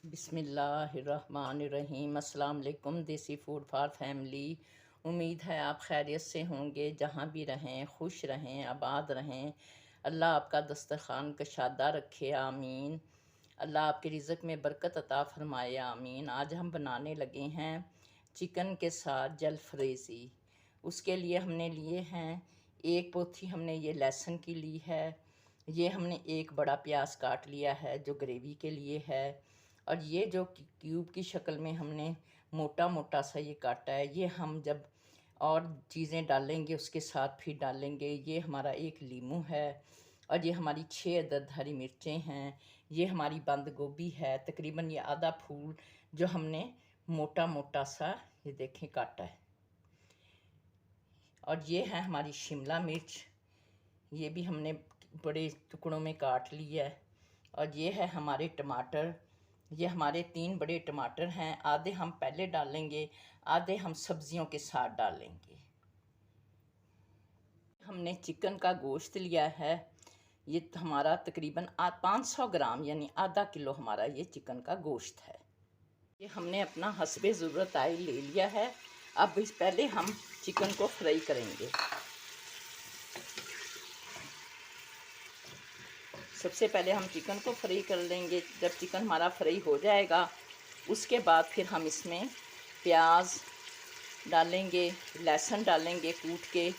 बिस्मिल्लाहिर्रहमानिर्रहीम। अस्सलाम वालेकुम। देसी फूड फॉर फैमिली। उम्मीद है आप खैरियत से होंगे, जहाँ भी रहें खुश रहें, आबाद रहें। अल्लाह आपका दस्तरखान कशादा रखे, आमीन। अल्लाह आपके रिज़्क़ में बरकत अता फ़रमाए, आमीन। आज हम बनाने लगे हैं चिकन के साथ जलफ्रेज़ी। उसके लिए हमने लिए हैं एक पोथी, हमने ये लहसुन की ली है। ये हमने एक बड़ा प्याज काट लिया है जो ग्रेवी के लिए है। और ये जो क्यूब की शक्ल में हमने मोटा मोटा सा ये काटा है, ये हम जब और चीज़ें डालेंगे उसके साथ फिर डालेंगे। ये हमारा एक लीमू है और ये हमारी 6 अदद हरी मिर्चें हैं। ये हमारी बंद गोभी है, तकरीबन ये आधा फूल जो हमने मोटा मोटा सा ये देखें काटा है। और ये है हमारी शिमला मिर्च, ये भी हमने बड़े टुकड़ों में काट लिया है। और ये है हमारे टमाटर, ये हमारे 3 बड़े टमाटर हैं। आधे हम पहले डालेंगे, आधे हम सब्जियों के साथ डालेंगे। हमने चिकन का गोश्त लिया है, ये हमारा तकरीबन 500 ग्राम यानी आधा किलो हमारा ये चिकन का गोश्त है। ये हमने अपना हस्बे ज़रूरत ऑयल ले लिया है। अब इस पहले हम चिकन को फ्राई करेंगे। सबसे पहले हम चिकन को फ्राई कर लेंगे। जब चिकन हमारा फ्राई हो जाएगा उसके बाद फिर हम इसमें प्याज डालेंगे, लहसुन डालेंगे कूट के,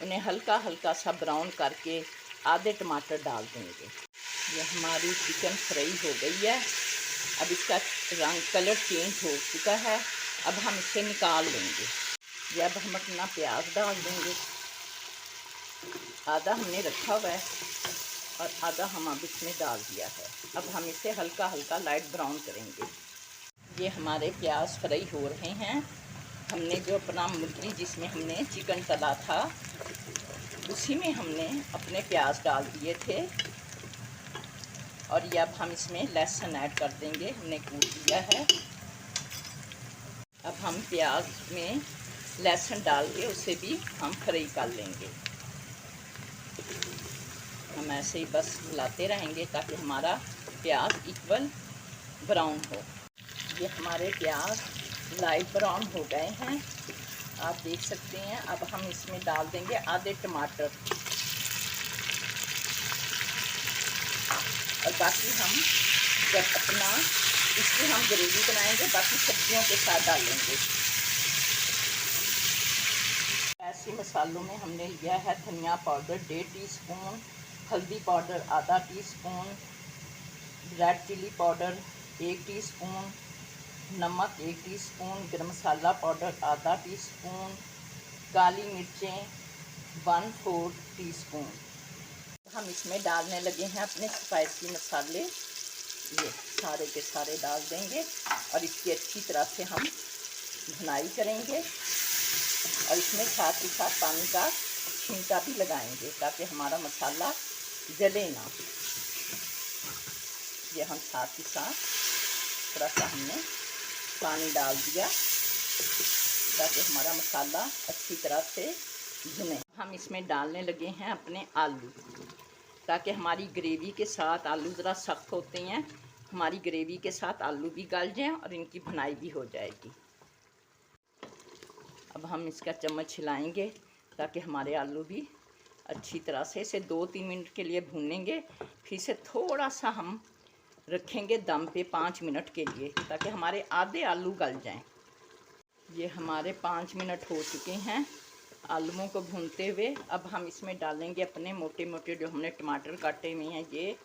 उन्हें हल्का हल्का सा ब्राउन करके आधे टमाटर डाल देंगे। ये हमारी चिकन फ्राई हो गई है। अब इसका रंग कलर चेंज हो चुका है। अब हम इसे निकाल लेंगे। ये अब हम अपना प्याज डाल देंगे। आधा हमने रखा हुआ है और आधा हम अब इसमें डाल दिया है। अब हम इसे हल्का हल्का लाइट ब्राउन करेंगे। ये हमारे प्याज फ्राई हो रहे हैं। हमने जो अपना मुर्गी जिसमें हमने चिकन तला था उसी में हमने अपने प्याज डाल दिए थे। और ये अब हम इसमें लहसुन ऐड कर देंगे, हमने कूट दिया है। अब हम प्याज में लहसुन डाल के उसे भी हम फ्राई कर लेंगे। हम ऐसे ही बस मिलाते रहेंगे ताकि हमारा प्याज इक्वल ब्राउन हो। ये हमारे प्याज लाइट ब्राउन हो गए हैं, आप देख सकते हैं। अब हम इसमें डाल देंगे आधे टमाटर और बाकी हम जब अपना इसकी हम ग्रेवी बनाएंगे बाकी सब्जियों के साथ डालेंगे। ऐसे मसालों में हमने लिया है धनिया पाउडर 1.5 टीस्पून, हल्दी पाउडर आधा teaspoon, red chilli powder 1 teaspoon, नमक 1 टीस्पून, गरम मसाला पाउडर आधा टीस्पून, काली मिर्चें 1/4 टीस्पून। हम इसमें डालने लगे हैं अपने स्पाइसी मसाले, ये सारे के सारे डाल देंगे और इसकी अच्छी तरह से हम भुनाई करेंगे। और इसमें साथ ही साथ पानी का छींटा भी लगाएंगे ताकि हमारा मसाला जले ना। ये हम साथ ही साथ थोड़ा सा हमने पानी डाल दिया ताकि हमारा मसाला अच्छी तरह से भुने। हम इसमें डालने लगे हैं अपने आलू, ताकि हमारी ग्रेवी के साथ आलू ज़रा सख्त होते हैं, हमारी ग्रेवी के साथ आलू भी गल जाएं और इनकी भुनाई भी हो जाएगी। अब हम इसका चम्मच हिलाएंगे ताकि हमारे आलू भी अच्छी तरह से, इसे 2-3 मिनट के लिए भूनेंगे। फिर से थोड़ा सा हम रखेंगे दम पे 5 मिनट के लिए ताकि हमारे आधे आलू गल जाएं। ये हमारे 5 मिनट हो चुके हैं आलूओं को भूनते हुए। अब हम इसमें डालेंगे अपने मोटे मोटे जो हमने टमाटर काटे हुए हैं, ये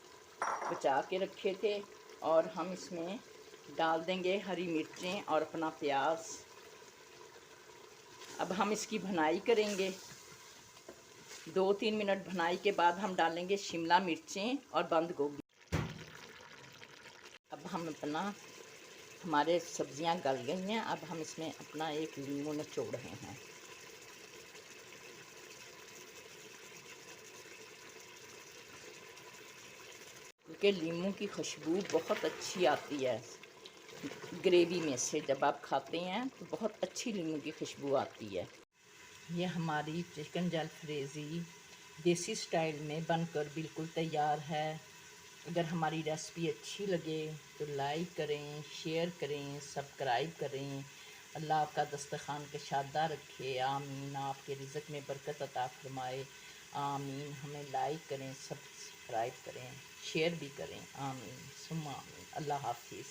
बचा के रखे थे। और हम इसमें डाल देंगे हरी मिर्चें और अपना प्याज। अब हम इसकी भुनाई करेंगे। 2-3 मिनट भुनाई के बाद हम डालेंगे शिमला मिर्चें और बंद गोभी। अब हम अपना हमारे सब्जियां गल गई हैं। अब हम इसमें अपना एक नींबू निचोड़ रहे हैं। क्योंकि नींबू की खुशबू बहुत अच्छी आती है ग्रेवी में से, जब आप खाते हैं तो बहुत अच्छी नींबू की खुशबू आती है। ये हमारी चिकन जलफ्रेज़ी देसी स्टाइल में बनकर बिल्कुल तैयार है। अगर हमारी रेसिपी अच्छी लगे तो लाइक करें, शेयर करें, सब्सक्राइब करें। अल्लाह आपका दस्तरखान कशादा रखे, आमीन। आपके रिज़्क़ में बरकत अता फरमाए, आमीन। हमें लाइक करें, सब्सक्राइब करें, शेयर भी करें, आमीन सुम्मा आमीन। अल्लाह हाफ़िज़।